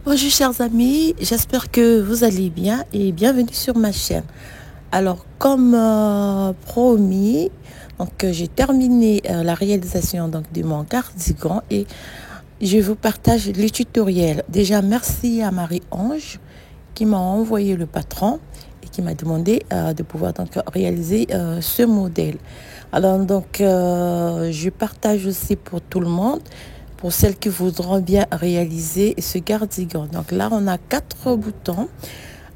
Bonjour chers amis, j'espère que vous allez bien et bienvenue sur ma chaîne. Alors comme promis, j'ai terminé la réalisation de mon cardigan et je vous partage le tutoriel. Déjà merci à Marie-Ange qui m'a envoyé le patron et qui m'a demandé de pouvoir réaliser ce modèle. Alors je partage aussi pour tout le monde, pour celles qui voudront bien réaliser ce cardigan. Donc là, on a 4 boutons.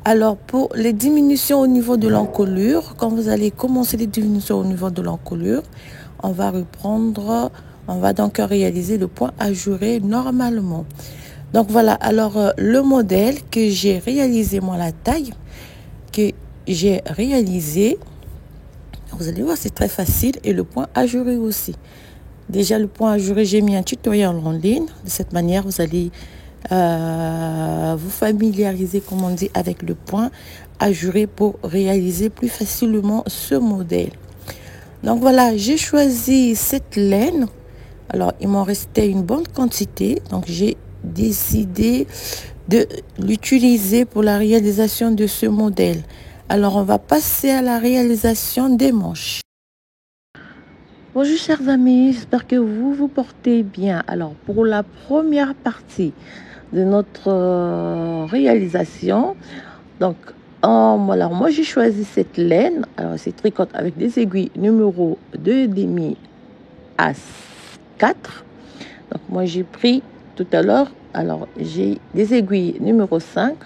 Alors, pour les diminutions au niveau de l'encolure, quand vous allez commencer les diminutions au niveau de l'encolure, on va reprendre, on va donc réaliser le point ajouré normalement. Donc voilà, alors le modèle que j'ai réalisé, moi la taille que j'ai réalisé, vous allez voir, c'est très facile et le point ajouré aussi. Déjà, le point ajouré, j'ai mis un tutoriel en ligne. De cette manière, vous allez vous familiariser, comme on dit, avec le point ajouré pour réaliser plus facilement ce modèle. Donc voilà, j'ai choisi cette laine. Alors, il m'en restait une bonne quantité. Donc, j'ai décidé de l'utiliser pour la réalisation de ce modèle. Alors, on va passer à la réalisation des manches. Bonjour chers amis, j'espère que vous vous portez bien. Alors pour la première partie de notre réalisation, alors moi j'ai choisi cette laine. Alors c'est tricote avec des aiguilles numéro 2,5 à 4. Donc moi j'ai pris tout à l'heure, alors j'ai des aiguilles numéro 5.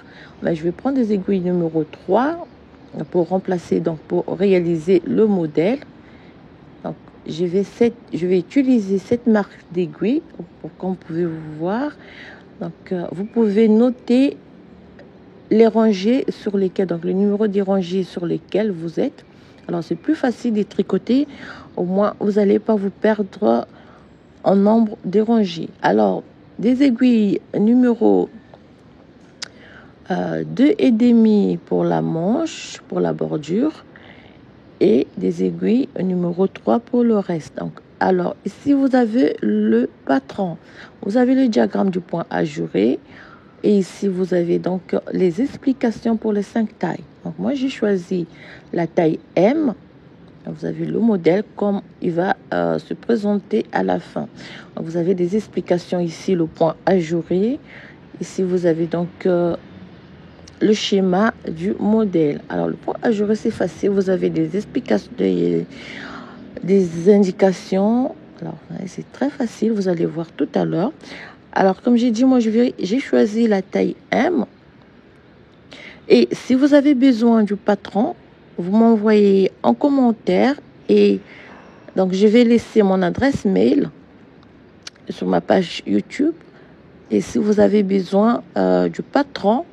Là, je vais prendre des aiguilles numéro 3 pour remplacer, donc pour réaliser le modèle. Donc, je vais utiliser cette marque d'aiguille pour qu'on puisse vous voir. Donc, vous pouvez noter les rangées sur lesquelles, donc le numéro des rangées sur lesquelles vous êtes. Alors, c'est plus facile de tricoter. Au moins, vous n'allez pas vous perdre en nombre de rangées. Alors, des aiguilles numéro 2,5 pour la manche, pour la bordure, et des aiguilles numéro 3 pour le reste. Donc, alors, ici, vous avez le patron. Vous avez le diagramme du point ajouré. Et ici, vous avez donc les explications pour les 5 tailles. Donc, moi, j'ai choisi la taille M. Vous avez le modèle comme il va se présenter à la fin. Donc, vous avez des explications ici, le point ajouré. Ici, vous avez donc le schéma du modèle. Alors, le point ajouré, c'est facile. Vous avez des explications, des indications. Alors, c'est très facile. Vous allez voir tout à l'heure. Alors, comme j'ai dit, moi, j'ai choisi la taille M. Et si vous avez besoin du patron, vous m'envoyez en commentaire. Et donc, je vais laisser mon adresse mail sur ma page YouTube. Et si vous avez besoin du patron,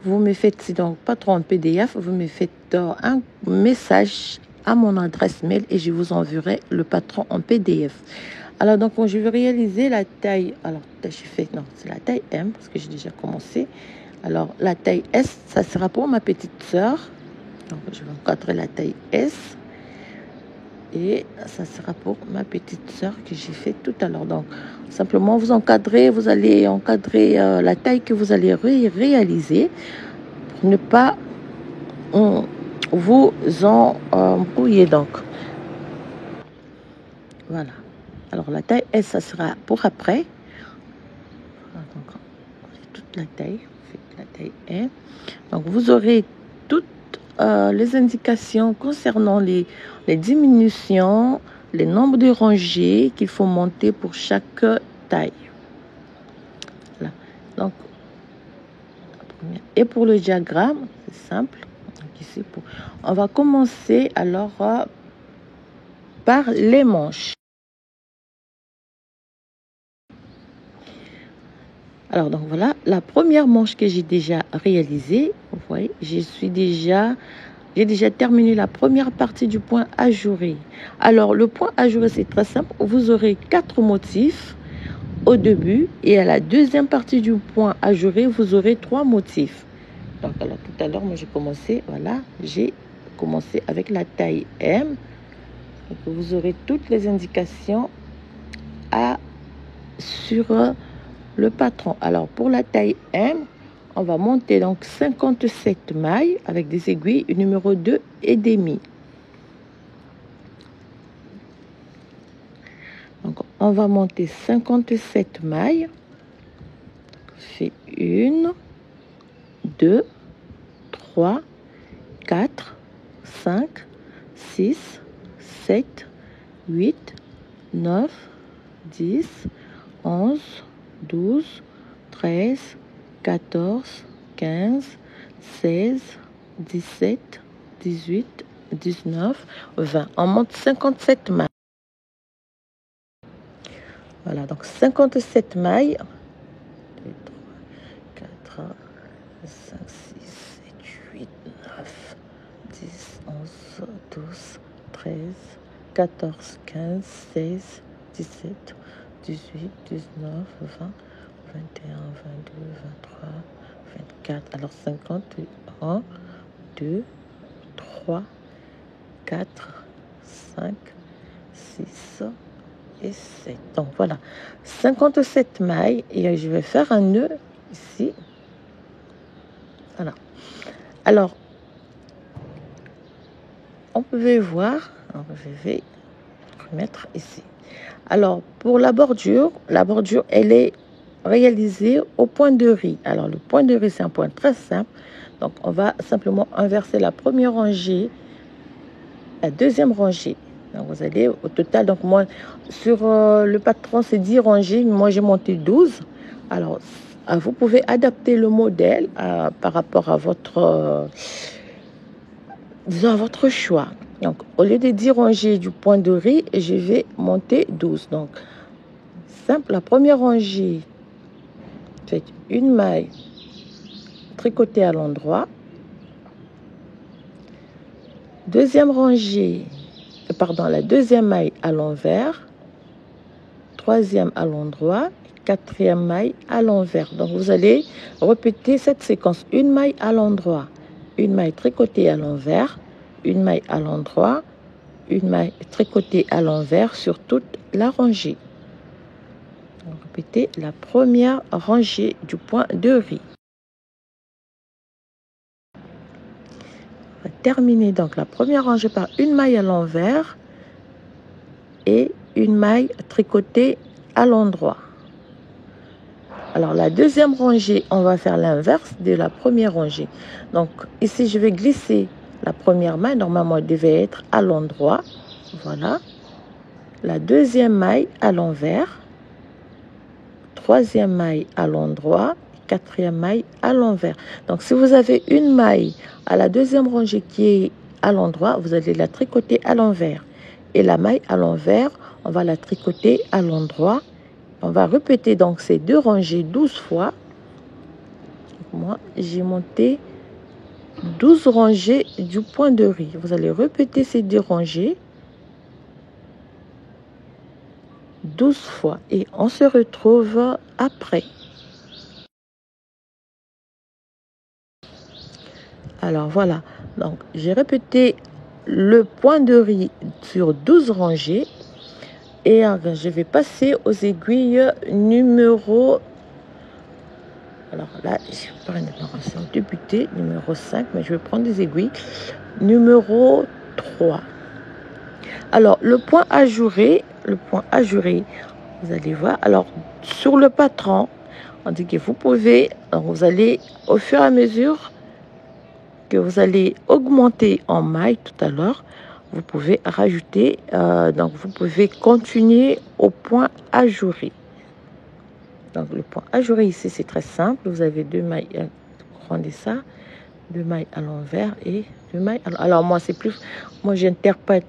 vous me faites, donc patron PDF, vous me faites un message à mon adresse mail et je vous enverrai le patron en PDF. Alors, donc, je vais réaliser la taille. Alors, j'ai fait, non, c'est la taille M parce que j'ai déjà commencé. Alors, la taille S, ça sera pour ma petite sœur. Donc, je vais encadrer la taille S. Et ça sera pour ma petite sœur que j'ai fait tout à l'heure. Donc, simplement, vous allez encadrer la taille que vous allez réaliser pour ne pas vous embrouiller. Donc, voilà. Alors, la taille S, ça sera pour après. Donc, toute la taille, la taille M. Donc, vous aurez toutes les indications concernant les diminutions, les nombres de rangées qu'il faut monter pour chaque taille. Voilà. Donc, et pour le diagramme, c'est simple. Donc, ici, on va commencer alors par les manches. Alors, donc voilà, la première manche que j'ai déjà réalisée, vous voyez, j'ai déjà terminé la première partie du point ajouré. Alors, le point ajouré, c'est très simple. Vous aurez 4 motifs au début et à la deuxième partie du point ajouré, vous aurez 3 motifs. Donc, alors, tout à l'heure, moi, j'ai commencé avec la taille M. Donc, vous aurez toutes les indications sur le patron. Alors, pour la taille M, on va monter donc 57 mailles avec des aiguilles numéro 2 et demi. Donc on va monter 57 mailles. On fait 1, 2, 3, 4, 5, 6, 7, 8, 9, 10, 11, 12, 13, 14, 15, 16, 17, 18, 19, 20. On monte 57 mailles. Voilà, donc 57 mailles. 2, 3, 4, 5, 6, 7, 8, 9, 10, 11, 12, 13, 14, 15, 16, 17, 18, 19, 20, 21, 22, 23, 24. Alors 50, 1, 2, 3, 4, 5, 6 et 7. Donc voilà, 57 mailles et je vais faire un nœud ici. Voilà. Alors, on peut voir, je vais remettre ici. Alors, pour la bordure, elle est réalisée au point de riz. Alors, le point de riz, c'est un point très simple. Donc, on va simplement inverser la première rangée, la deuxième rangée. Donc, vous allez au total, donc moi, sur le patron, c'est 10 rangées. Moi, j'ai monté 12. Alors, vous pouvez adapter le modèle par rapport à votre, disons, à votre choix. Donc, au lieu de 10 rangées du point de riz, je vais monter 12. Donc, simple, la première rangée, faites une maille tricotée à l'endroit. Deuxième rangée, la deuxième maille à l'envers. Troisième à l'endroit. Quatrième maille à l'envers. Donc, vous allez répéter cette séquence. Une maille à l'endroit, une maille tricotée à l'envers, une maille à l'endroit, une maille tricotée à l'envers sur toute la rangée. Donc, répétez la première rangée du point de riz. On va terminer donc la première rangée par une maille à l'envers et une maille tricotée à l'endroit. Alors, la deuxième rangée, on va faire l'inverse de la première rangée. Donc, ici, je vais glisser la première maille. Normalement, elle devait être à l'endroit. Voilà. La deuxième maille à l'envers. Troisième maille à l'endroit. Quatrième maille à l'envers. Donc, si vous avez une maille à la deuxième rangée qui est à l'endroit, vous allez la tricoter à l'envers. Et la maille à l'envers, on va la tricoter à l'endroit. On va répéter donc ces deux rangées 12 fois. Moi, j'ai monté 12 rangées du point de riz. Vous allez répéter ces deux rangées 12 fois. Et on se retrouve après. Alors voilà. Donc, j'ai répété le point de riz sur 12 rangées. Et je vais passer aux aiguilles numéro... Alors là, je prends une opération débutée, numéro 5, mais je vais prendre des aiguilles. Numéro 3. Alors, le point ajouré, vous allez voir. Alors, sur le patron, on dit que vous pouvez, vous allez, au fur et à mesure que vous allez augmenter en maille tout à l'heure, vous pouvez rajouter, donc vous pouvez continuer au point ajouré. Donc, le point ajouré ici, c'est très simple. Vous avez deux mailles, rendez ça, deux mailles à l'envers et deux mailles à l'envers. Alors, moi, c'est plus... Moi, j'interprète...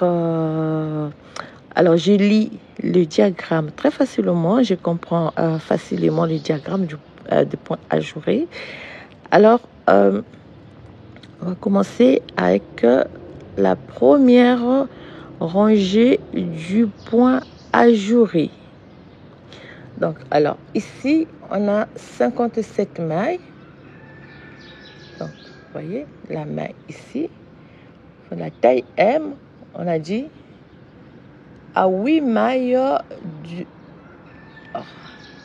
alors, je lis le diagramme très facilement. Je comprends facilement le diagramme du point ajouré. Alors, on va commencer avec la première rangée du point ajouré. Donc, alors, ici, on a 57 mailles. Donc, vous voyez, la maille ici. La taille M, on a dit, à 8 mailles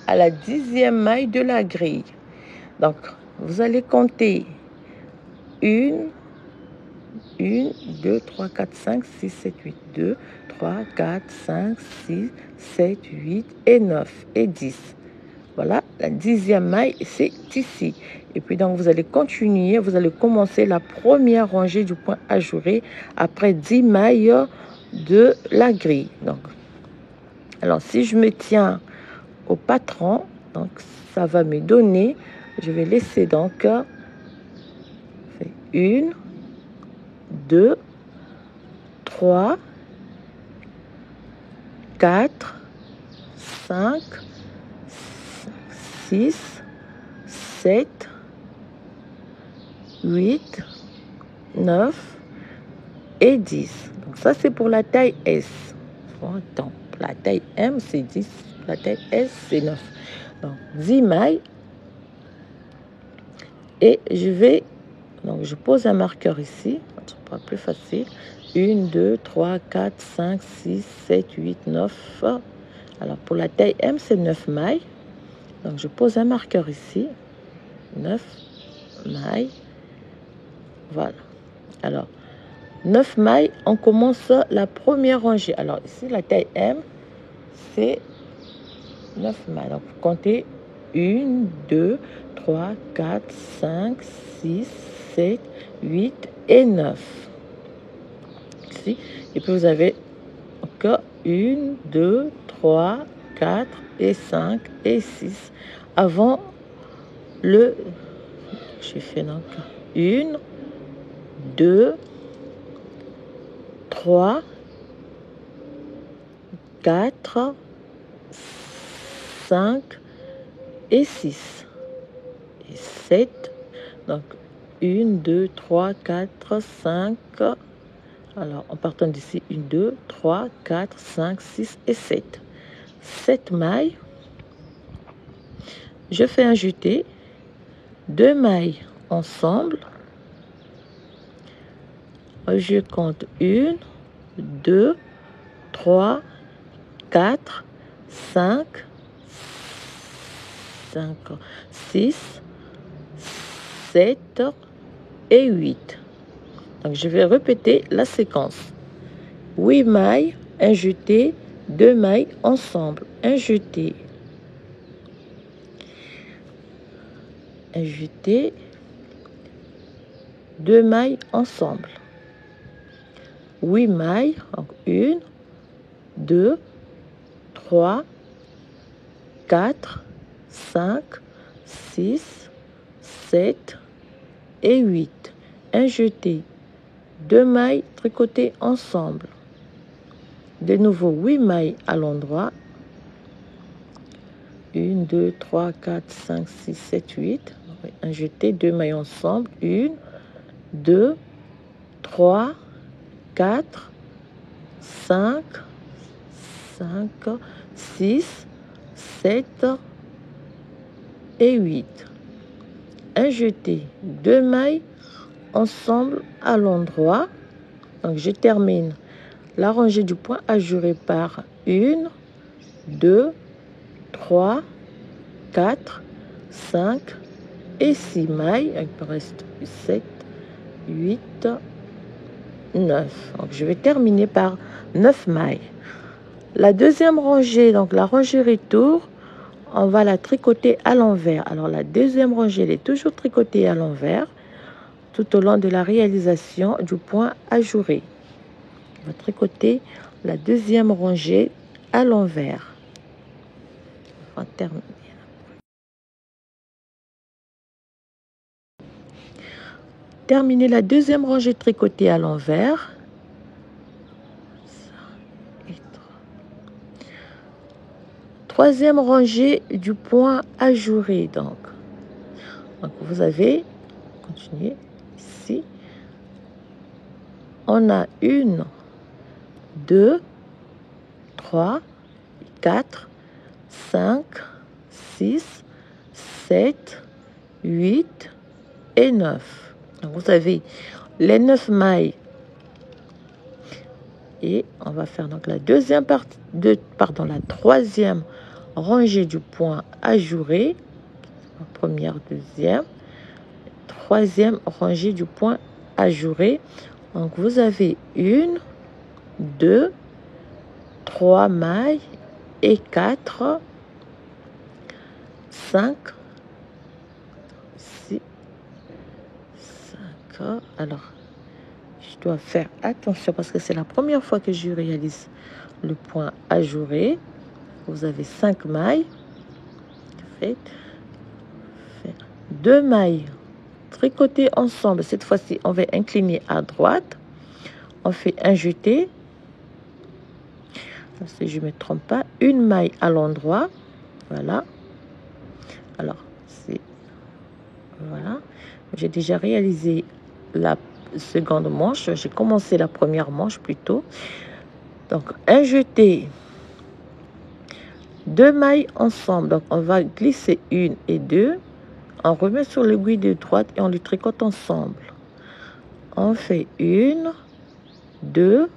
à la 10e maille de la grille. Donc, vous allez compter 1, 2, 3, 4, 5, 6, 7, 8, 2, 3, 4, 5, 6, 7, 8 et 9 et 10. Voilà, la 10e maille, c'est ici. Et puis donc, vous allez continuer, vous allez commencer la première rangée du point ajouré après 10 mailles de la grille. Donc, alors, si je me tiens au patron, donc ça va me donner, je vais laisser donc 1, 2, 3, 4, 5, 6, 7, 8, 9 et 10. Donc ça, c'est pour la taille S. Bon, attends, la taille M, c'est 10. La taille S, c'est 9. Donc, 10 mailles. Et je pose un marqueur ici. Ce sera plus facile. 1, 2, 3, 4, 5, 6, 7, 8, 9. Alors, pour la taille M, c'est 9 mailles. Donc, je pose un marqueur ici. 9 mailles. Voilà. Alors, 9 mailles, on commence la première rangée. Alors, ici, la taille M, c'est 9 mailles. Donc, vous comptez 1, 2, 3, 4, 5, 6, 7, 8 et 9. Ici. Et puis, vous avez encore 1, 2, 3, 4 et 5 et 6. Avant le... J'ai fait donc 1, 2, 3, 4, 5 et 6 et 7. Donc 1, 2, 3, 4, 5. Alors en partant d'ici 1, 2, 3, 4, 5, 6 et 7. 7 mailles. Je fais un jeté. 2 mailles ensemble. Je compte 1, 2, 3, 4, 5, 6, 7 et 8. Donc, je vais répéter la séquence. 8 mailles, un jeté, 2 mailles ensemble. Un jeté, 2 mailles ensemble. 8 mailles, donc 1, 2, 3, 4, 5, 6, 7 et 8. Un jeté, 2 mailles tricotées ensemble. De nouveau 8 mailles à l'endroit. 1, 2, 3, 4, 5, 6, 7, 8. Un jeté, 2 mailles ensemble. 1, 2, 3, 4, 5, 6, 7 et 8. Un jeté, 2 mailles ensemble à l'endroit. Donc je termine la rangée du point ajouré par 1, 2, 3, 4, 5 et 6 mailles. Il me reste 7, 8, 9. Donc je vais terminer par 9 mailles. La deuxième rangée, donc la rangée retour, on va la tricoter à l'envers. Alors la deuxième rangée, elle est toujours tricotée à l'envers tout au long de la réalisation du point ajouré. On va tricoter la deuxième rangée à l'envers. On va terminer. Terminer la deuxième rangée tricotée à l'envers. Troisième rangée du point ajouré. Donc vous avez, continuez ici, on a 1, 2, 3, 4, 5, 6, 7, 8 et 9. Donc vous avez les 9 mailles. Et on va faire donc la deuxième partie la troisième rangée du point ajouré. Première, deuxième. troisième rangée du point ajouré. Donc vous avez 1, 2, 3 mailles et 4, 5, 6, 5. Alors, je dois faire attention parce que c'est la première fois que je réalise le point ajouré. Vous avez 5 mailles. Faites 2 mailles tricotées ensemble. Cette fois-ci, on va incliner à droite. On fait un jeté. Si je ne me trompe pas, une maille à l'endroit. Voilà. Alors, c'est... Voilà. J'ai déjà réalisé la seconde manche. J'ai commencé la première manche plutôt. Donc, un jeté. 2 mailles ensemble. Donc, on va glisser 1 et 2. On remet sur l'aiguille de droite et on les tricote ensemble. On fait 1, 2,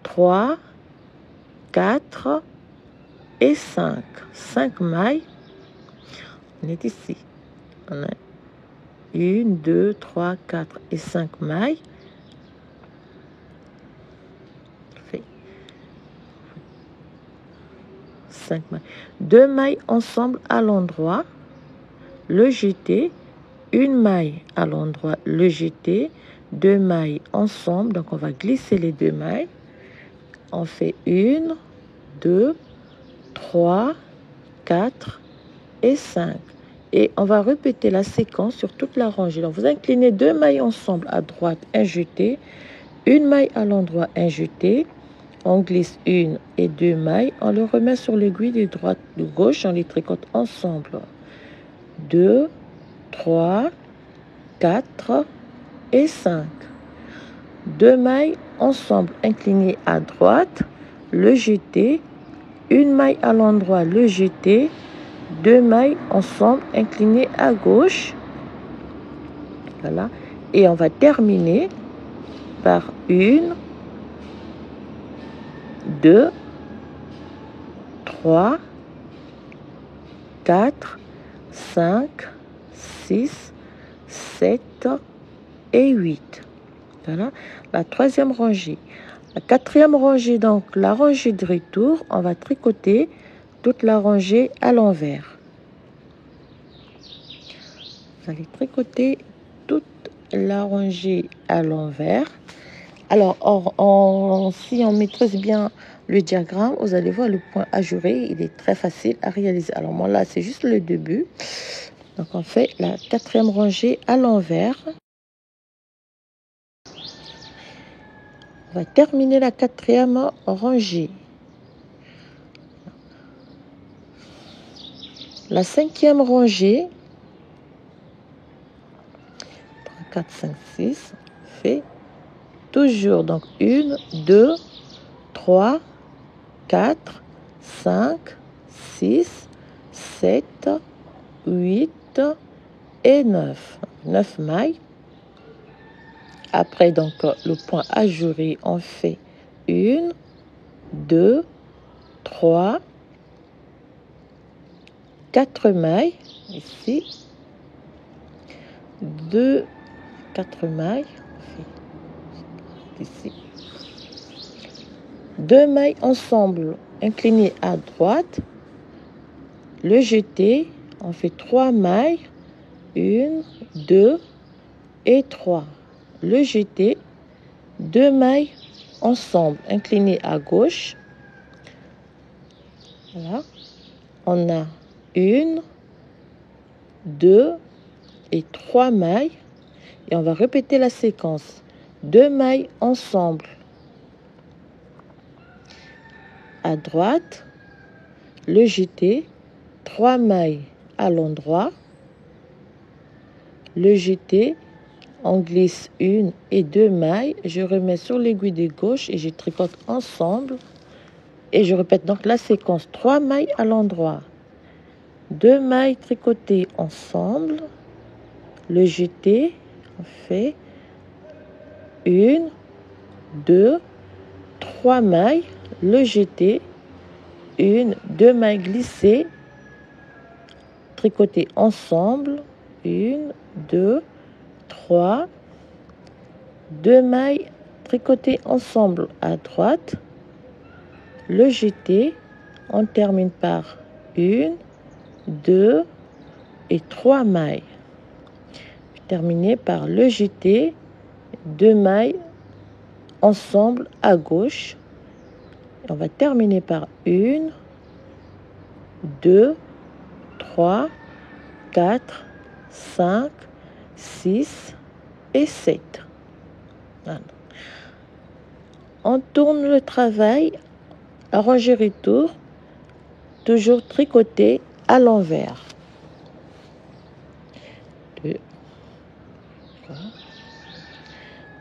3, 4 et 5. 5 mailles. On est ici. On a 1, 2, 3, 4 et 5 mailles. Fait 5 mailles. 2 mailles ensemble à l'endroit. Le jeté. Une maille à l'endroit. Le jeté. 2 mailles ensemble. Donc, on va glisser les 2 mailles. On fait 1, 2, 3, 4 et 5. Et on va répéter la séquence sur toute la rangée. Donc, vous inclinez 2 mailles ensemble à droite, un jeté. Une maille à l'endroit, un jeté. On glisse 1 et 2 mailles. On le remet sur l'aiguille de droite, de gauche. On les tricote ensemble. 2, 3, 4 et 5. 2 mailles ensemble, inclinées à droite. Le jeté. Une maille à l'endroit, le jeté. 2 mailles ensemble, inclinées à gauche. Voilà. Et on va terminer par 1, 2, 3, 4, 5, 6, 7 et 8. Voilà. La troisième rangée. La quatrième rangée, donc la rangée de retour, on va tricoter toute la rangée à l'envers. Vous allez tricoter toute la rangée à l'envers. Alors, si on maîtrise bien le diagramme, vous allez voir le point ajouré, il est très facile à réaliser. Alors, moi, là, c'est juste le début. Donc, on fait la quatrième rangée à l'envers. On va terminer la quatrième rangée. La cinquième rangée, 3, 4, 5, 6, fait toujours donc 1, 2, 3, 4, 5, 6, 7, 8 et 9. 9 mailles. Après, donc, le point ajouré, on fait 1, 2, 3, 4 mailles. Ici. 2, 4 mailles. Ici. 2 mailles ensemble, inclinées à droite. Le jeté, on fait 3 mailles. 1, 2 et 3. Le jeté, 2 mailles ensemble, inclinées à gauche. Voilà. On a 1, 2 et 3 mailles. Et on va répéter la séquence. 2 mailles ensemble à droite. Le jeté, 3 mailles à l'endroit. Le jeté, on glisse 1 et 2 mailles. Je remets sur l'aiguille de gauche et je tricote ensemble. Et je répète donc la séquence. 3 mailles à l'endroit. 2 mailles tricotées ensemble. Le jeté, on fait 1, 2, 3 mailles. Le jeté, 1, 2 mailles glissées. Tricotées ensemble. 1, 2, 3, 2 mailles tricotées ensemble à droite, le jeté, on termine par 1, 2 et 3 mailles. Terminer par le jeté, 2 mailles ensemble à gauche. On va terminer par 1, 2, 3, 4, 5, 6 et 7. Voilà. On tourne le travail, arranger retour, toujours tricoter à l'envers. 2, 3.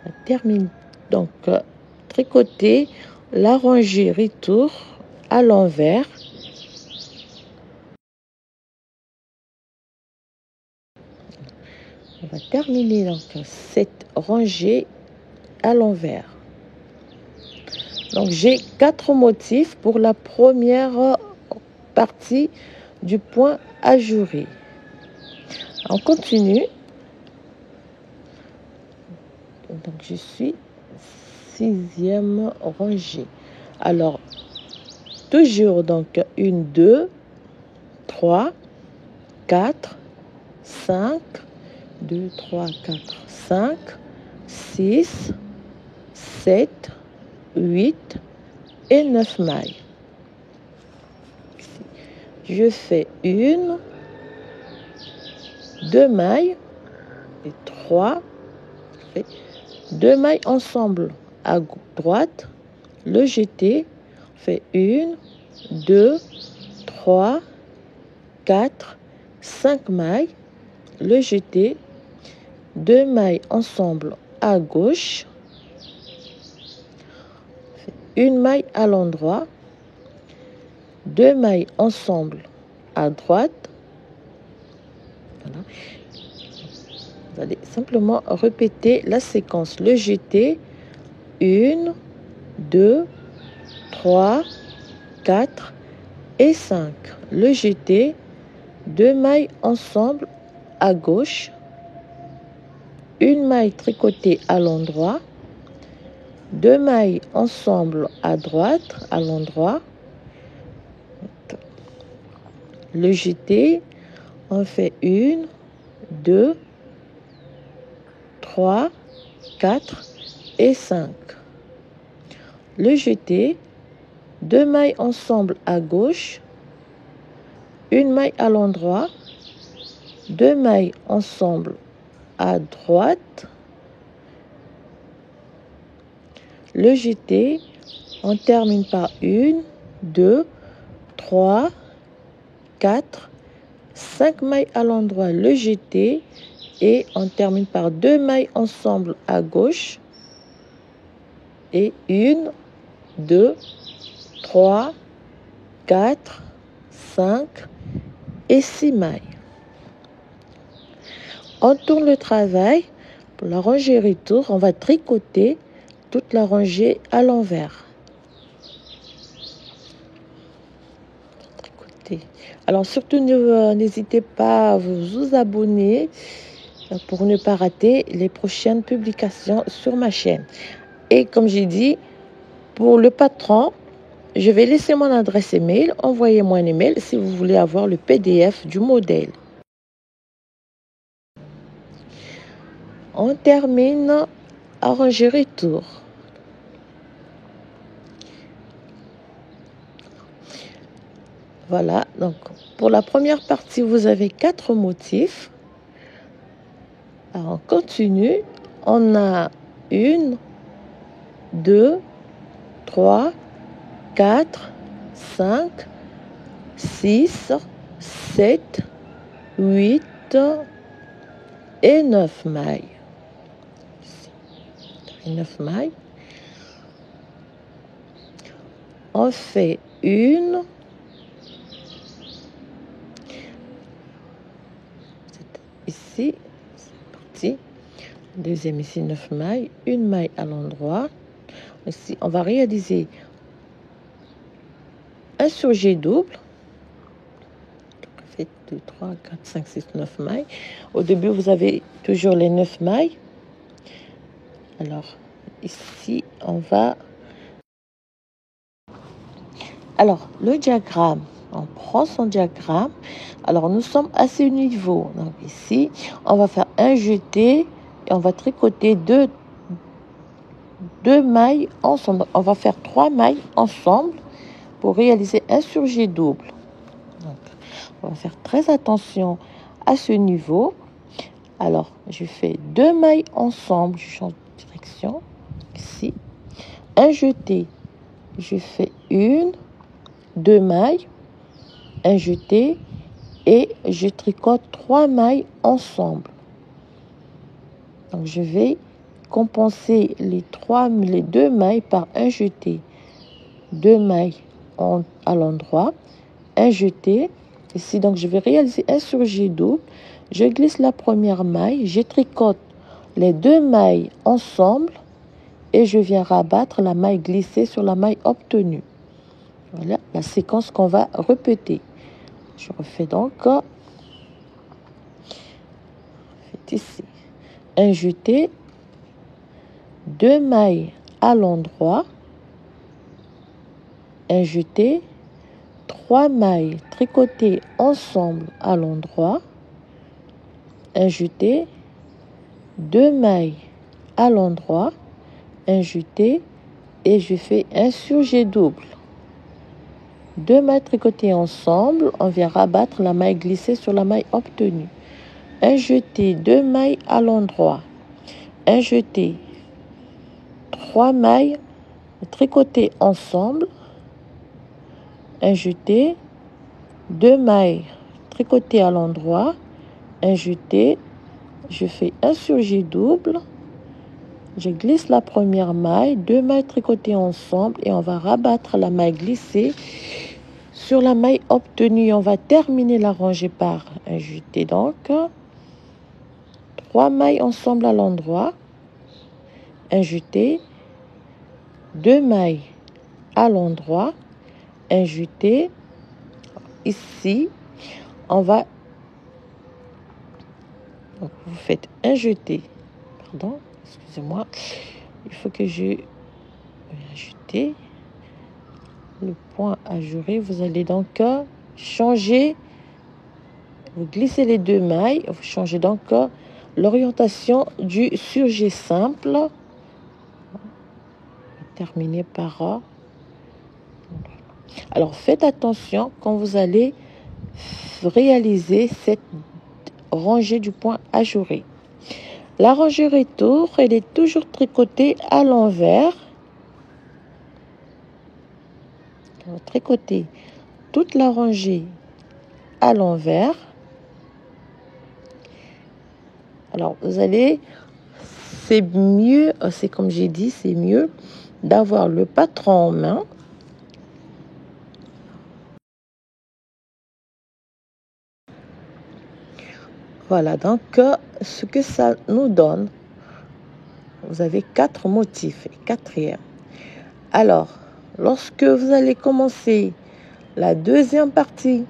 On termine donc tricoter la rangée retour à l'envers. On va terminer donc cette rangée à l'envers. Donc j'ai 4 motifs pour la première partie du point ajouré. On continue. Donc je suis 6e rangée. Alors toujours donc 1, 2, 3, 4, 5, 2, 3, 4, 5, 6, 7, 8 et 9 mailles. Je fais 1, 2 mailles et 3, 2 mailles ensemble à droite, le jeté, fait 1, 2, 3, 4, 5 mailles, le jeté, 2 mailles ensemble à gauche, une maille à l'endroit, 2 mailles ensemble à droite. Voilà. Vous allez simplement répéter la séquence. Le jeté, 1, 2, 3, 4 et 5. Le jeté, 2 mailles ensemble à gauche, une maille tricotée à l'endroit, 2 mailles ensemble à droite, à l'endroit. Le jeté, on fait 1, 2, 3, 4 et 5. Le jeté, 2 mailles ensemble à gauche, une maille à l'endroit, 2 mailles ensemble à droite. Le jeté, on termine par 1, 2, 3, 4, 5 mailles à l'endroit, le jeté, et on termine par 2 mailles ensemble à gauche, et 1, 2, 3, 4, 5 et 6 mailles. On tourne le travail. Pour la rangée retour, on va tricoter toute la rangée à l'envers. Alors surtout, n'hésitez pas à vous abonner pour ne pas rater les prochaines publications sur ma chaîne. Et comme j'ai dit, pour le patron, je vais laisser mon adresse email. Envoyez-moi un email si vous voulez avoir le PDF du modèle. On termine à ranger retour. Voilà, donc pour la première partie, vous avez 4 motifs. Alors, on continue. On a 1, 2, 3, 4, 5, 6, 7, 8 et 9 mailles. 9 mailles. On fait une, ici, c'est parti. Deuxième ici, 9 mailles, une maille à l'endroit. Ici, on va réaliser un surjet double. fait 2, 3, 4, 5, 6, 9 mailles. Au début, vous avez toujours les 9 mailles. Alors, ici, on va... Alors, le diagramme, on prend son diagramme. Alors, nous sommes à ce niveau. Donc, ici, on va faire un jeté et on va tricoter deux mailles ensemble. On va faire 3 mailles ensemble pour réaliser un surjet double. Donc, on va faire très attention à ce niveau. Alors, je fais 2 mailles ensemble, je change de direction, ici. Un jeté, je fais 1, 2 mailles, un jeté et je tricote 3 mailles ensemble. Donc, je vais compenser les 2 mailles par un jeté. 2 mailles à l'endroit, un jeté. Ici, donc, je vais réaliser un surjet double. Je glisse la première maille, je tricote les 2 mailles ensemble et je viens rabattre la maille glissée sur la maille obtenue. Voilà la séquence qu'on va répéter. Je refais donc ici un jeté, 2 mailles à l'endroit, un jeté, 3 mailles tricotées ensemble à l'endroit, un jeté, 2 mailles à l'endroit, un jeté et je fais un surjet double. 2 mailles tricotées ensemble, on vient rabattre la maille glissée sur la maille obtenue. Un jeté, 2 mailles à l'endroit, un jeté, 3 mailles tricotées ensemble, un jeté, 2 mailles tricotées à l'endroit, un jeté, je fais un surjet double, je glisse la première maille, 2 mailles tricotées ensemble et on va rabattre la maille glissée sur la maille obtenue. On va terminer la rangée par un jeté, donc 3 mailles ensemble à l'endroit, un jeté, 2 mailles à l'endroit, un jeté. Ici, on va... Donc, vous faites un jeté. Pardon, excusez-moi. Il faut que je ajouter le point ajouré. Vous allez donc changer. Vous glissez les 2 mailles. Vous changez donc l'orientation du surjet simple. Terminer par... Alors, faites attention quand vous allez réaliser cette rangée du point ajouré. La rangée retour, elle est toujours tricotée à l'envers. On va tricoter toute la rangée à l'envers. Alors, vous allez, c'est mieux, c'est comme j'ai dit, c'est mieux d'avoir le patron en main. Voilà, donc ce que ça nous donne, vous avez 4 motifs, et 4e. Alors, lorsque vous allez commencer la deuxième partie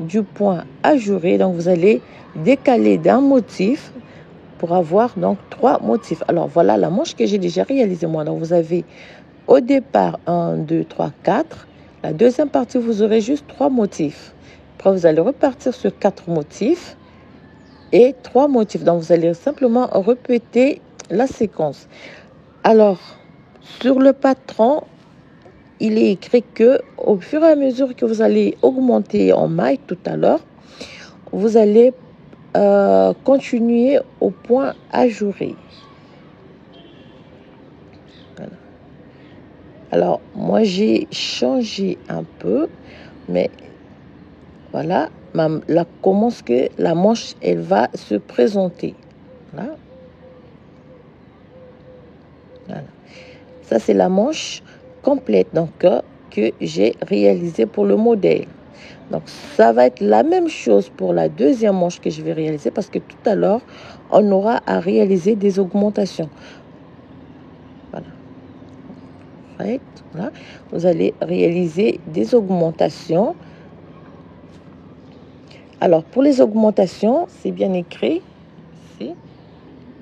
du point ajouré, donc vous allez décaler d'un motif pour avoir donc 3 motifs. Alors, voilà la manche que j'ai déjà réalisée moi. Donc, vous avez au départ 1, 2, 3, 4. La deuxième partie, vous aurez juste 3 motifs. Après, vous allez repartir sur 4 motifs et 3 motifs. Donc, vous allez simplement répéter la séquence. Alors, sur le patron, il est écrit que au fur et à mesure que vous allez augmenter en maille tout à l'heure, vous allez continuer au point ajouré. Voilà. Alors, moi, j'ai changé un peu, mais voilà, comment est-ce que la manche, elle va se présenter. Voilà. Voilà. Ça, c'est la manche complète donc, que j'ai réalisée pour le modèle. Donc, ça va être la même chose pour la deuxième manche que je vais réaliser parce que tout à l'heure, on aura à réaliser des augmentations. Voilà. Voilà. Vous allez réaliser des augmentations. Alors, pour les augmentations, c'est bien écrit ici.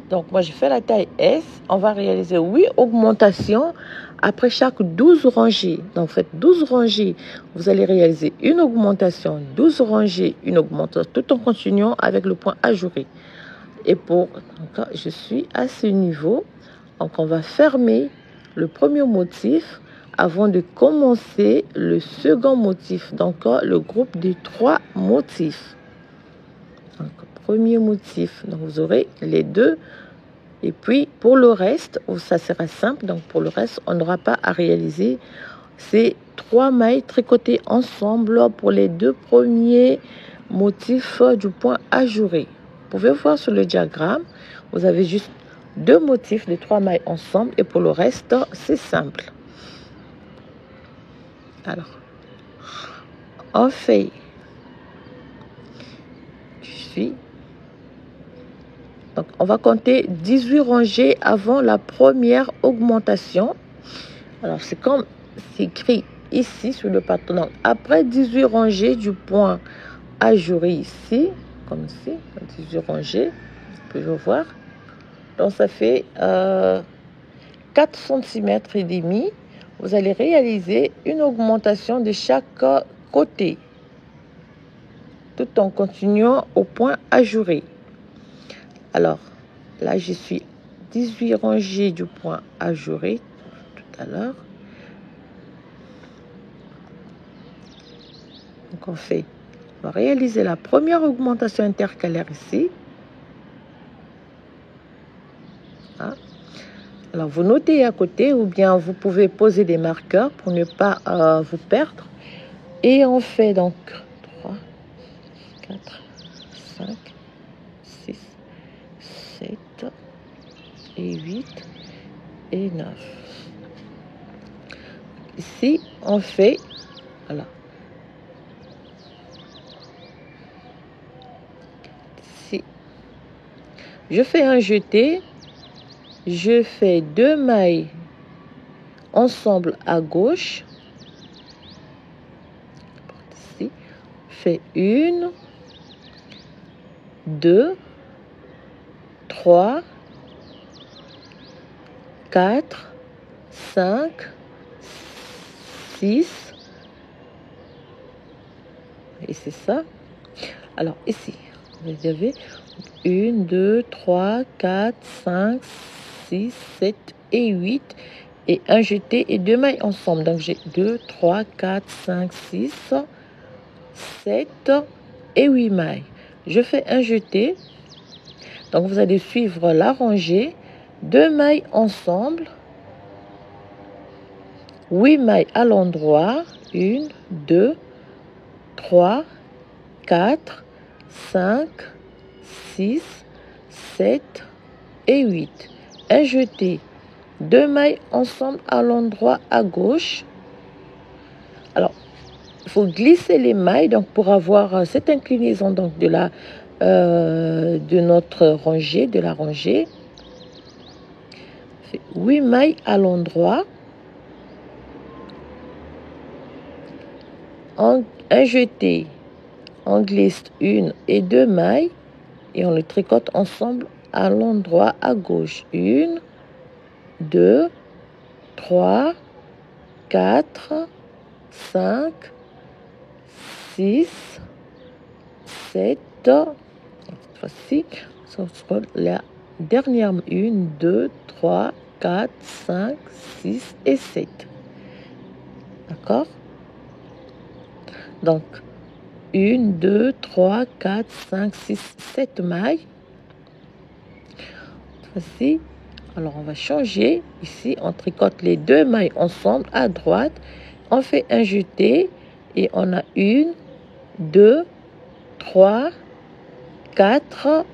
Donc, moi, j'ai fait la taille S. On va réaliser 8 augmentations après chaque 12 rangées. Donc, faites 12 rangées. Vous allez réaliser une augmentation, 12 rangées, une augmentation, tout en continuant avec le point ajouré. Et donc, je suis à ce niveau. Donc, on va fermer le premier motif avant de commencer le second motif. Donc, le groupe de 3 motifs. Donc, premier motif. Donc, vous aurez les deux. Et puis, pour le reste, ça sera simple. Donc, pour le reste, on n'aura pas à réaliser ces 3 mailles tricotées ensemble pour les 2 premiers motifs du point ajouré. Vous pouvez voir sur le diagramme, vous avez juste 2 motifs de 3 mailles ensemble. Et pour le reste, c'est simple. Alors, on fait... Donc, on va compter 18 rangées avant la première augmentation. Alors, c'est comme c'est écrit ici sur le patron. Donc, après 18 rangées du point ajouré ici, comme ici, 18 rangées, vous pouvez voir. Donc, ça fait 4 cm et demi. Vous allez réaliser une augmentation de chaque côté, tout en continuant au point ajouré. Alors, là, je suis 18 rangées du point ajouré tout à l'heure. Donc, on va réaliser la première augmentation intercalaire ici. Ah. Alors, vous notez à côté ou bien vous pouvez poser des marqueurs pour ne pas vous perdre. Et on fait donc 3, 4, 5, 6, 7 et 8 et 9. Ici, on fait, voilà. Ici, je fais un jeté, je fais 2 mailles ensemble à gauche. Ici, je fais 1, 2, 3, 4, 5, 6. Et c'est ça. Alors, ici, vous avez 1, 2, 3, 4, 5, 6, 7 et 8. Et un jeté et 2 mailles ensemble. Donc, j'ai 2, 3, 4, 5, 6, 7 et 8 mailles. Je fais un jeté. Donc, vous allez suivre la rangée. 2 mailles ensemble. 8 mailles à l'endroit. 1, 2, 3, 4, 5, 6, 7 et 8. Un jeté. 2 mailles ensemble à l'endroit à gauche. Alors, il faut glisser les mailles donc pour avoir cette inclinaison donc de notre rangée, de la rangée. 8 mailles à l'endroit. Un jeté, on glisse 1 et 2 mailles et on le tricote ensemble à l'endroit à gauche. 1, 2, 3, 4, 5, 6, 7. Cette fois-ci, ce sera la dernière. 1, 2, 3, 4, 5, 6 et 7. D'accord? Donc, 1, 2, 3, 4, 5, 6, 7 mailles. Voici. Alors, on va changer. Ici, on tricote les 2 mailles ensemble à droite. On fait un jeté et on a 1, 2, 3, 4.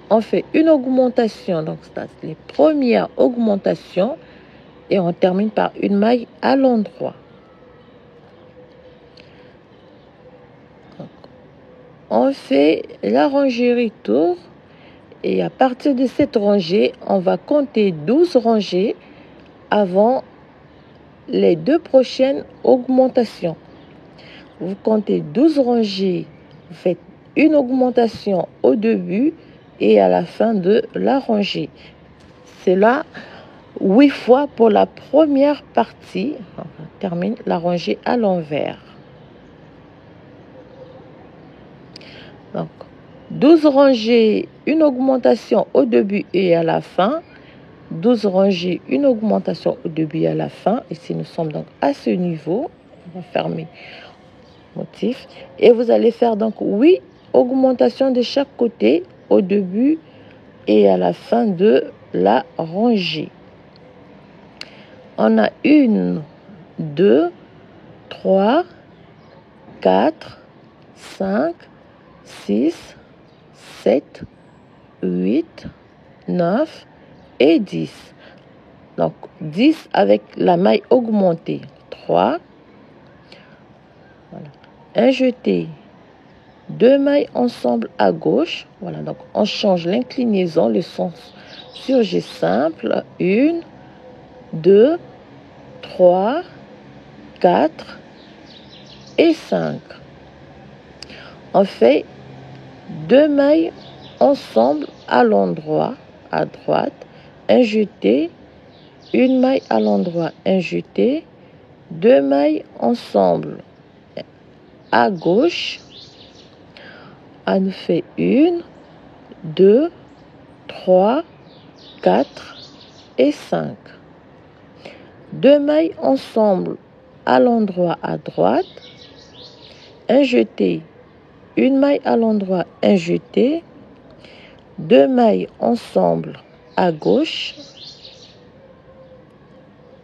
On fait une augmentation. Donc, c'est les premières augmentations. Et on termine par une maille à l'endroit. On fait la rangée retour et à partir de cette rangée, on va compter 12 rangées avant les 2 prochaines augmentations. Vous comptez 12 rangées, vous faites une augmentation au début et à la fin de la rangée. C'est là 8 fois pour la première partie. On termine la rangée à l'envers. Donc, 12 rangées, une augmentation au début et à la fin. 12 rangées, une augmentation au début et à la fin. Ici, nous sommes donc à ce niveau. On va fermer le motif. Et vous allez faire donc 8 augmentations de chaque côté au début et à la fin de la rangée. On a 1, 2, 3, 4, 5, 6, 7, 8, 9 et 10. Donc 10 avec la maille augmentée. 3. Voilà. Un jeté. 2 mailles ensemble à gauche. Voilà, donc on change l'inclinaison, le sens sur G simple. 1, 2, 3, 4 et 5. On fait 2 mailles ensemble à l'endroit, à droite, un jeté, une maille à l'endroit, un jeté, 2 mailles ensemble à gauche. On fait 1, 2, 3, 4 et 5. 2 mailles ensemble à l'endroit à droite, un jeté, une maille à l'endroit, un jeté, 2 mailles ensemble à gauche,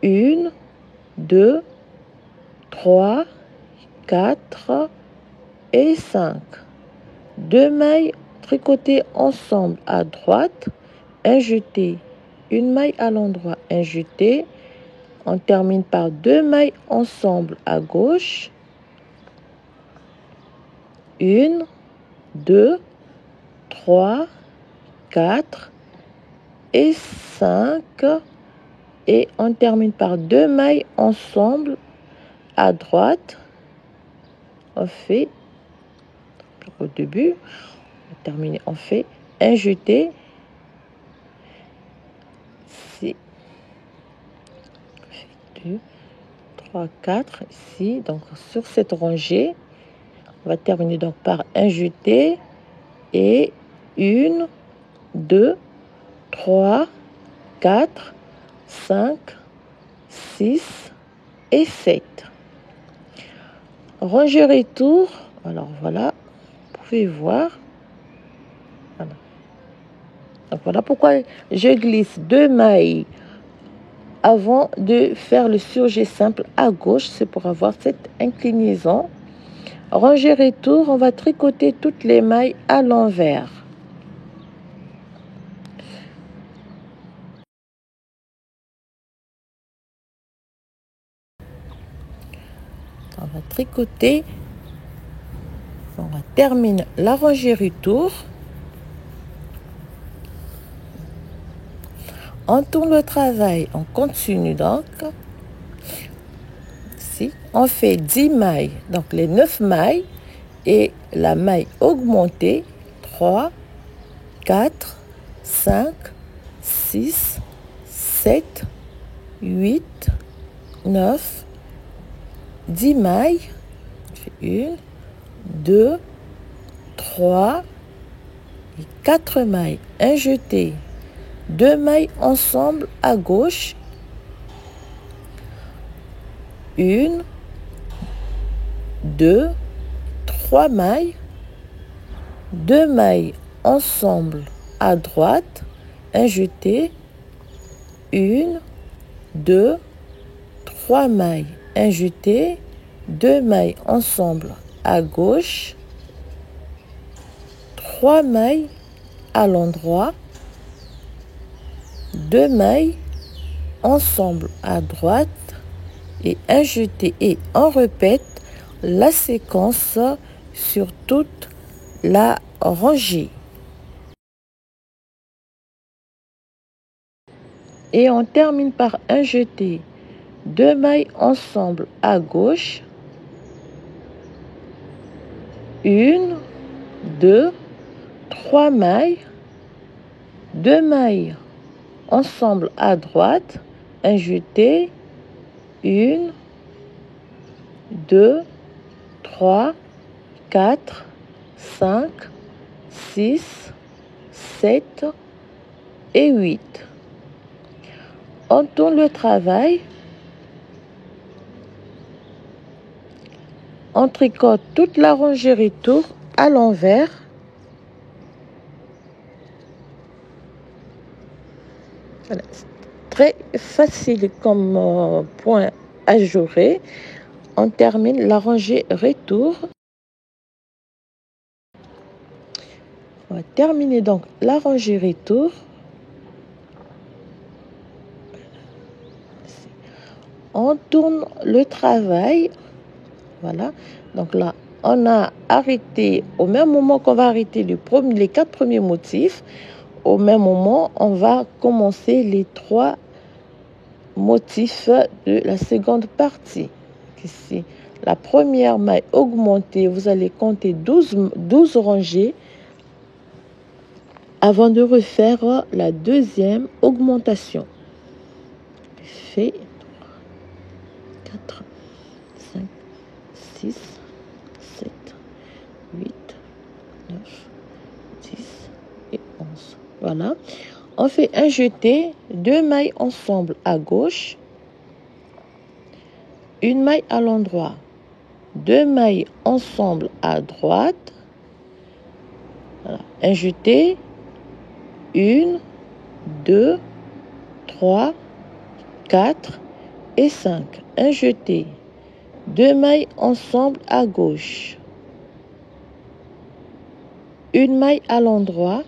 1, 2, 3, 4 et 5. 2 mailles tricotées ensemble à droite, un jeté, une maille à l'endroit, un jeté. On termine par 2 mailles ensemble à gauche, 1, 2, 3, 4 et 5. Et on termine par 2 mailles ensemble à droite. On fait, au début, on va terminer, on fait un jeté. 6, 2, 3, 4 ici. Donc sur cette rangée, on va terminer donc par un jeté et 1, 2, 3, 4, 5, 6 et 7. Rangée retour. Alors voilà, vous pouvez voir. Voilà. Donc voilà pourquoi je glisse 2 mailles avant de faire le surjet simple à gauche. C'est pour avoir cette inclinaison. Rangée retour, on va tricoter toutes les mailles à l'envers. On va tricoter. On va terminer la rangée retour. On tourne le travail, on continue donc. Ici, on fait 10 mailles, donc les 9 mailles et la maille augmentée. 3, 4, 5, 6, 7, 8, 9, 10 mailles. 1, 2, 3 et 4 mailles. Un jeté. 2 mailles ensemble à gauche, 1, 2, 3 mailles, 2 mailles ensemble à droite, un jeté, 1, 2, 3 mailles, un jeté, 2 mailles ensemble à gauche, 3 mailles à l'endroit, 2 mailles ensemble à droite et un jeté, et on répète la séquence sur toute la rangée. Et on termine par un jeté, 2 mailles ensemble à gauche, 1, 2, 3 mailles, 2 mailles ensemble à droite, un jeté, 1, 2, 3, 4, 5, 6, 7 et 8. On tourne le travail. On tricote toute la rangée retour à l'envers. Voilà. Très facile comme point à jouer. On termine la rangée retour. On va terminer donc la rangée retour. On tourne le travail. Voilà. Donc là, on a arrêté au même moment qu'on va arrêter les 4 premiers motifs. Au même moment, on va commencer les 3 motifs de la seconde partie. Ici, la première maille augmentée, vous allez compter 12 rangées avant de refaire la deuxième augmentation. Fait 4, 5, 6, 7, 8, 9, 10 et 11. Voilà. On fait un jeté, 2 mailles ensemble à gauche, une maille à l'endroit, 2 mailles ensemble à droite, voilà. Un jeté, 1, 2, 3, 4 et 5. Un jeté, 2 mailles ensemble à gauche, une maille à l'endroit,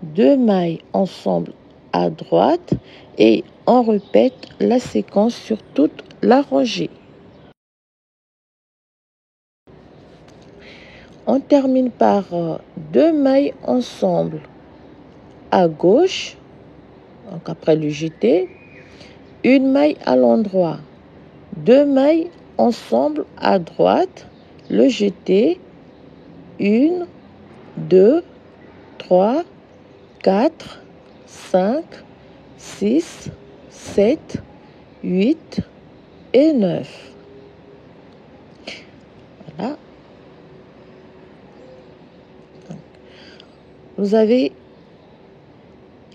2 mailles ensemble à droite et on répète la séquence sur toute la rangée. On termine par 2 mailles ensemble à gauche, donc après le jeté, une maille à l'endroit, 2 mailles ensemble à droite, le jeté, 1, 2, 3, 4, 5, 6, 7, 8 et 9. Voilà. Vous avez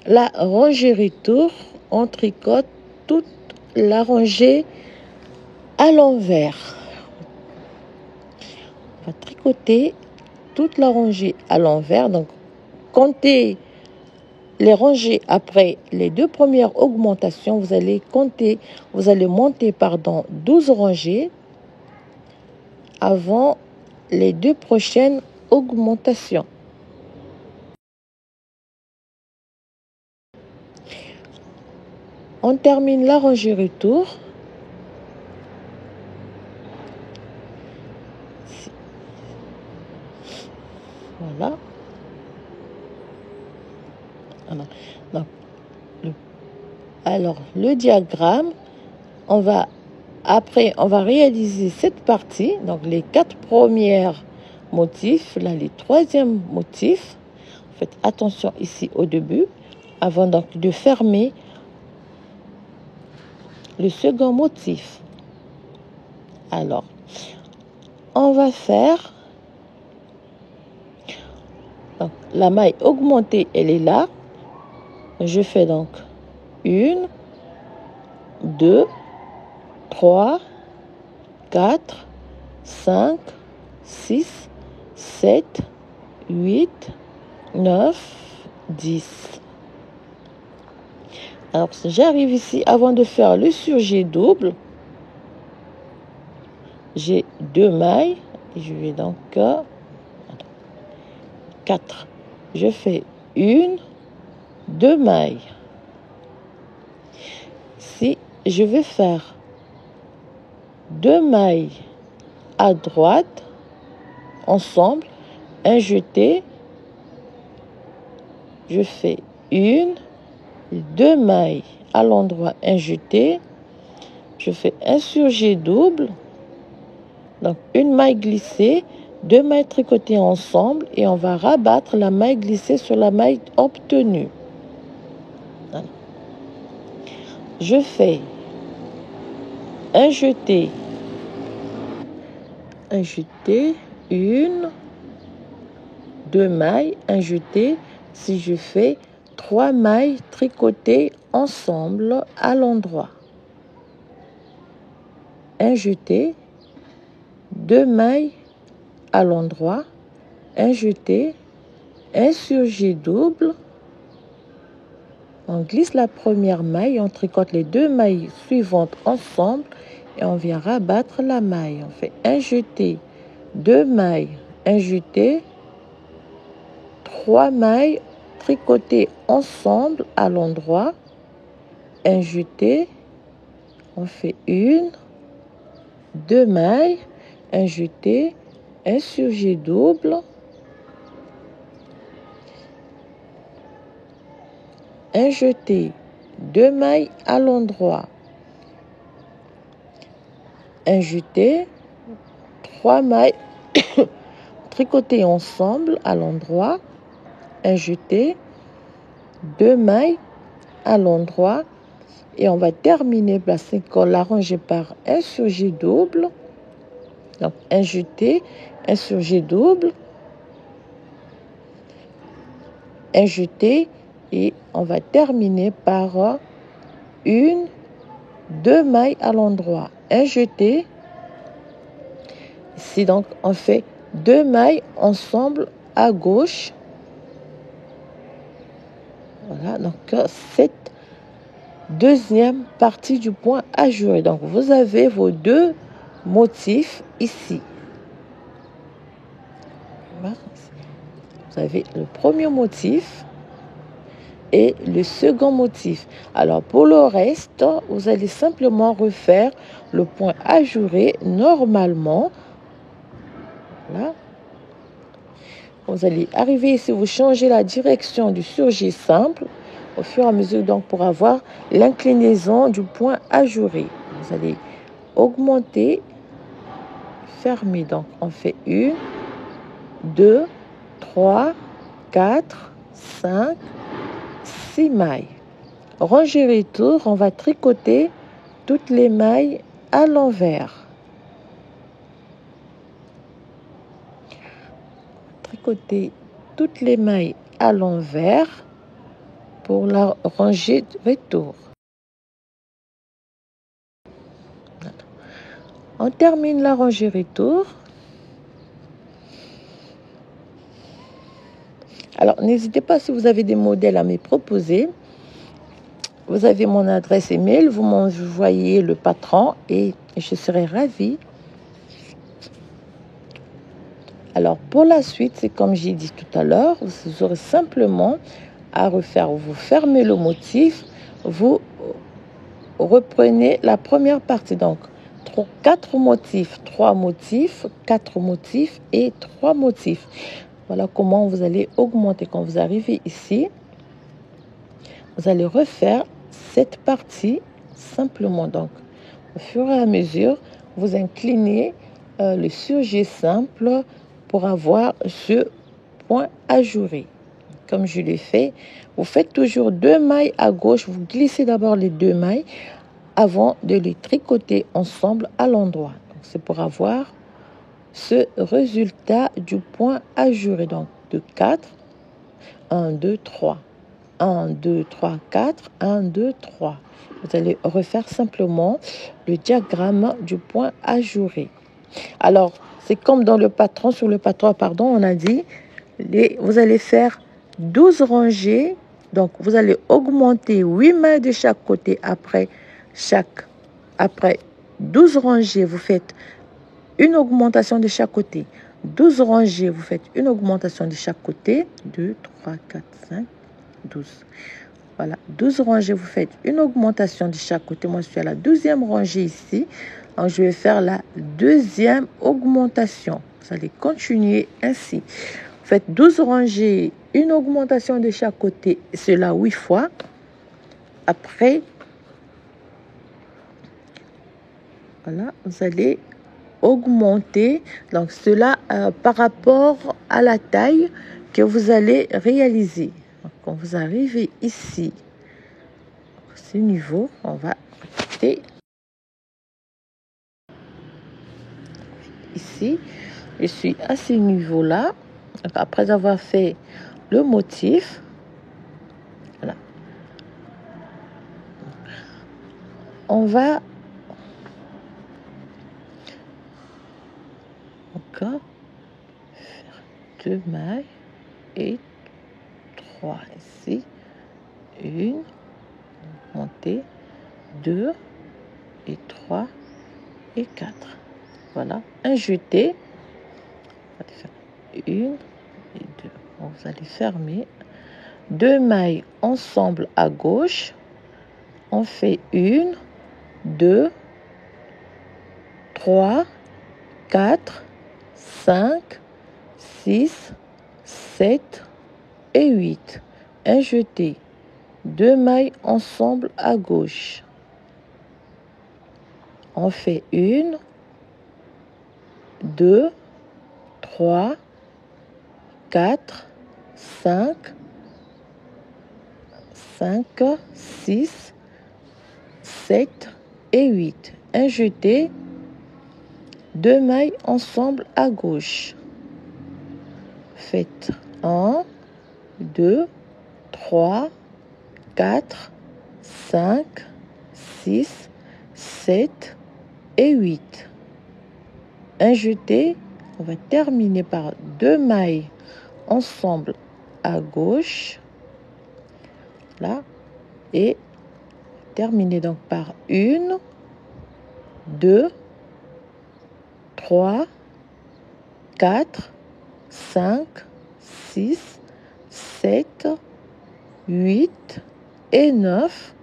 la rangée retour, on tricote toute la rangée à l'envers. On va tricoter toute la rangée à l'envers. Donc, comptez les rangées après les 2 premières augmentations. Vous allez monter 12 rangées avant les 2 prochaines augmentations. On termine la rangée retour. Voilà. Alors, le diagramme, on va réaliser cette partie, donc les 4 premières motifs, là les 3e motifs. Faites attention ici au début, avant donc de fermer le second motif. Alors, on va faire donc, la maille augmentée, elle est là. Je fais donc 1, 2, 3, 4, 5, 6, 7, 8, 9, 10. Alors, j'arrive ici, avant de faire le surjet double, j'ai 2 mailles, et je vais donc 4. Je fais 1, 2 mailles. Si je vais faire 2 mailles à droite, ensemble, un jeté, je fais 1, 2 mailles à l'endroit, un jeté, je fais un surjet double, donc une maille glissée, 2 mailles tricotées ensemble et on va rabattre la maille glissée sur la maille obtenue. Voilà. Je fais un jeté, une, 2 mailles, un jeté. Si je fais 3 mailles tricotées ensemble à l'endroit, un jeté, 2 mailles à l'endroit, un jeté, un surjet double, on glisse la première maille, on tricote les 2 mailles suivantes ensemble et on vient rabattre la maille. On fait un jeté, 2 mailles, un jeté, 3 mailles tricotées ensemble à l'endroit, un jeté, on fait 1, 2 mailles, un jeté, un surjet double, un jeté, 2 mailles à l'endroit, un jeté, 3 mailles tricotées ensemble à l'endroit, un jeté, 2 mailles à l'endroit et on va terminer l'arranger par un surjet double. Donc un jeté, un surjet double, un jeté et on va terminer par 1, 2 mailles à l'endroit, un jeté. Ici donc on fait 2 mailles ensemble à gauche. Voilà, donc cette deuxième partie du point ajouré. Donc vous avez vos 2 motifs ici. Voilà. Vous avez le premier motif et le second motif. Alors pour le reste, vous allez simplement refaire le point ajouré normalement. Voilà. Vous allez arriver ici, vous changez la direction du surjet simple au fur et à mesure donc pour avoir l'inclinaison du point ajouré. Vous allez augmenter, fermer. Donc on fait 1, 2, 3, 4, 5, 6 mailles. Rangée retour, on va tricoter toutes les mailles à l'envers. Tricoter toutes les mailles à l'envers pour la rangée de retour. On termine la rangée retour. Alors, n'hésitez pas si vous avez des modèles à me proposer. Vous avez mon adresse email, vous m'envoyez le patron et je serai ravie. Alors, pour la suite, c'est comme j'ai dit tout à l'heure, vous aurez simplement à refaire. Vous fermez le motif, vous reprenez la première partie. Donc, 4 motifs, 3 motifs, 4 motifs et 3 motifs. Voilà comment vous allez augmenter. Quand vous arrivez ici, vous allez refaire cette partie simplement. Donc, au fur et à mesure, vous inclinez le surjet simple pour avoir ce point ajouré. Comme je l'ai fait, vous faites toujours 2 mailles à gauche. Vous glissez d'abord les 2 mailles avant de les tricoter ensemble à l'endroit. C'est pour avoir ce résultat du point ajouré. Donc, de 4, 1, 2, 3. 1, 2, 3, 4, 1, 2, 3. Vous allez refaire simplement le diagramme du point ajouré. Alors, c'est comme dans le patron, sur le patron, pardon, on a dit, vous allez faire 12 rangées. Donc, vous allez augmenter 8 mailles de chaque côté après 12 rangées, vous faites une augmentation de chaque côté. 12 rangées, vous faites une augmentation de chaque côté. 2, 3, 4, 5, 12. Voilà, 12 rangées, vous faites une augmentation de chaque côté. Moi, je suis à la 12e rangée ici. Donc, je vais faire la 2e augmentation. Vous allez continuer ainsi. Vous faites 12 rangées, une augmentation de chaque côté, cela 8 fois. Après, voilà, vous allez augmenter donc cela par rapport à la taille que vous allez réaliser. Donc, quand vous arrivez ici, ce niveau, on va répéter. Ici, je suis à ce niveau-là. Après avoir fait le motif, voilà, on va encore faire 2 mailles et 3 ici, une, monter, 2 et 3 et 4. Voilà, un jeté, une et deux. Bon, vous allez fermer 2 mailles ensemble à gauche, on fait 1, 2, 3, 4, 5, 6, 7 et 8. Un jeté, 2 mailles ensemble à gauche. On fait 1, 2, 3, 4, 5, 6, 7 et 8. Un jeté, 2 mailles ensemble à gauche. Faites 1, 2, 3, 4, 5, 6, 7 et 8. Un jeté, on va terminer par 2 mailles ensemble à gauche, là, et terminer donc par 1, 2, 3, 4, 5, 6, 7, 8 et 9.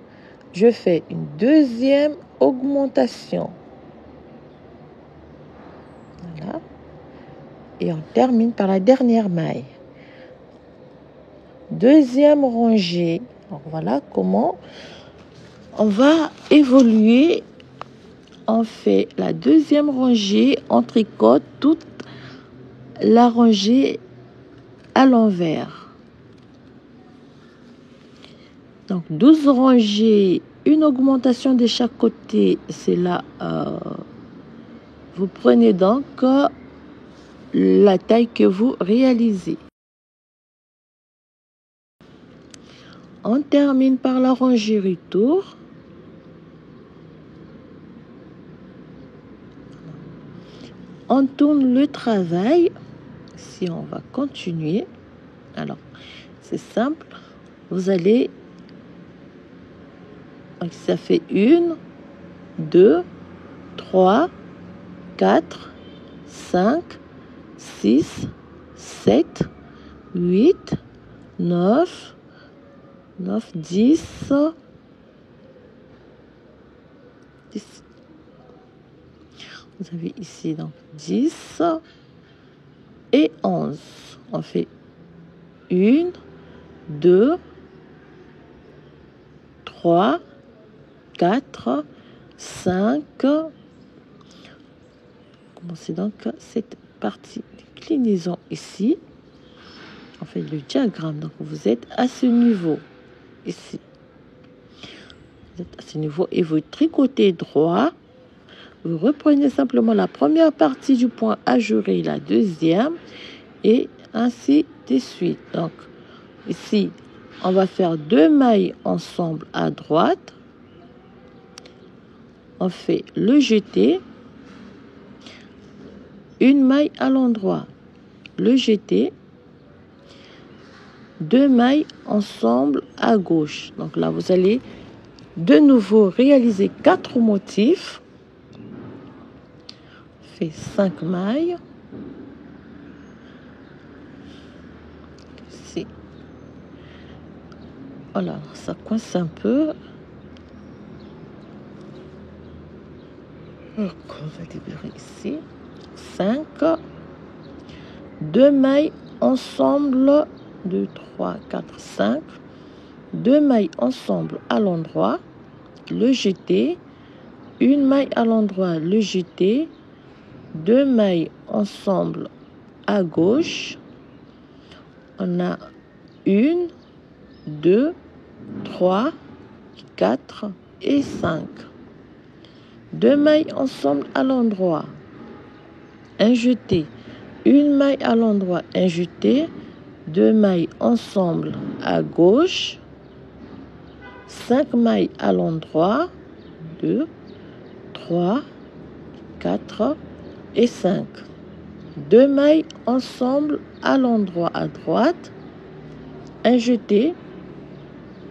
Je fais une deuxième augmentation. Voilà. Et on termine par la dernière maille. Deuxième rangée. Alors voilà comment on va évoluer. On fait la deuxième rangée, on tricote toute la rangée à l'envers. Donc 12 rangées, une augmentation de chaque côté, c'est là. Vous prenez donc la taille que vous réalisez. On termine par la rangée retour. On tourne le travail. Si on va continuer, alors c'est simple. Vous allez, ça fait 1, 2, 3, 4, 5, 6, 7, 8, 9, 10, 10. Vous avez ici donc 10 et 11. On fait 1, 2, 3, 4, 5. Commencez donc cette partie d'inclinaison ici. On fait le diagramme. Donc vous êtes à ce niveau ici. Vous êtes à ce niveau et vous tricotez droit. Vous reprenez simplement la première partie du point ajouré, la deuxième, et ainsi de suite. Donc, ici, on va faire 2 mailles ensemble à droite. On fait le jeté, une maille à l'endroit, le jeté, 2 mailles ensemble à gauche. Donc là, vous allez de nouveau réaliser 4 motifs. Fait 5 mailles. Ici. Voilà, ça coince un peu. Donc, on va libérer ici. 5. 2 mailles ensemble. 2, 3, 4, 5. 2 mailles ensemble à l'endroit. Le jeté. Une maille à l'endroit, le jeté. 2 mailles ensemble à gauche. On a 1, 2, 3, 4 et 5. 2 mailles ensemble à l'endroit, un jeté, 1 maille à l'endroit, un jeté, 2 mailles ensemble à gauche, 5 mailles à l'endroit, 2, 3, 4 et 5. 2 mailles ensemble à l'endroit à droite, un jeté,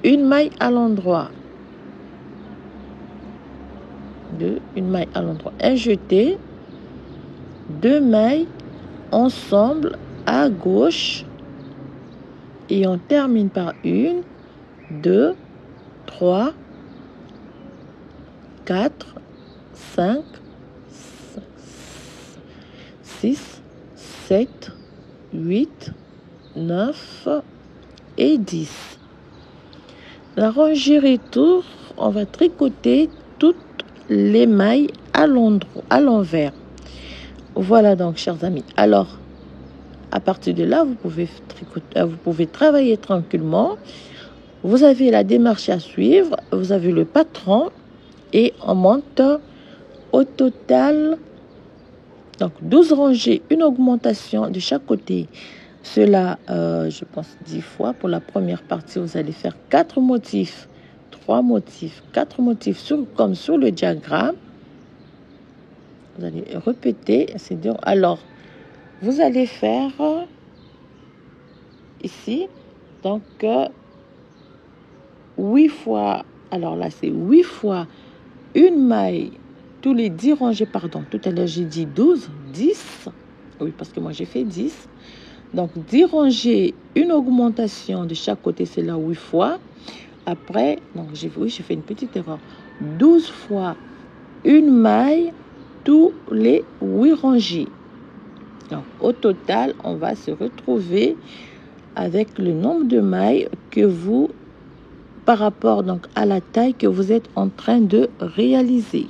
1 maille à l'endroit, 2, 1 maille à l'endroit, un jeté, 2 mailles ensemble à gauche et on termine par 1, 2, 3, 4, 5, 6, 7, 8, 9 et 10. La rangée retour, on va tricoter toutes les mailles à l'envers. Voilà donc, chers amis. Alors, à partir de là, vous pouvez travailler tranquillement. Vous avez la démarche à suivre, vous avez le patron et on monte au total donc 12 rangées, une augmentation de chaque côté. Cela, je pense 10 fois. Pour la première partie, vous allez faire 4 motifs, 3 motifs, 4 motifs comme sur le diagramme. Vous allez répéter. Alors, vous allez faire ici, donc 8 fois, alors là c'est 8 fois une maille, tous les 10 rangées, pardon, tout à l'heure j'ai dit 12, 10, oui parce que moi j'ai fait 10, donc 10 rangées, une augmentation de chaque côté, c'est là 8 fois, après, donc j'ai fait une petite erreur, 12 fois une maille, tous les 8 rangées. Donc au total, on va se retrouver avec le nombre de mailles que vous, par rapport donc à la taille que vous êtes en train de réaliser.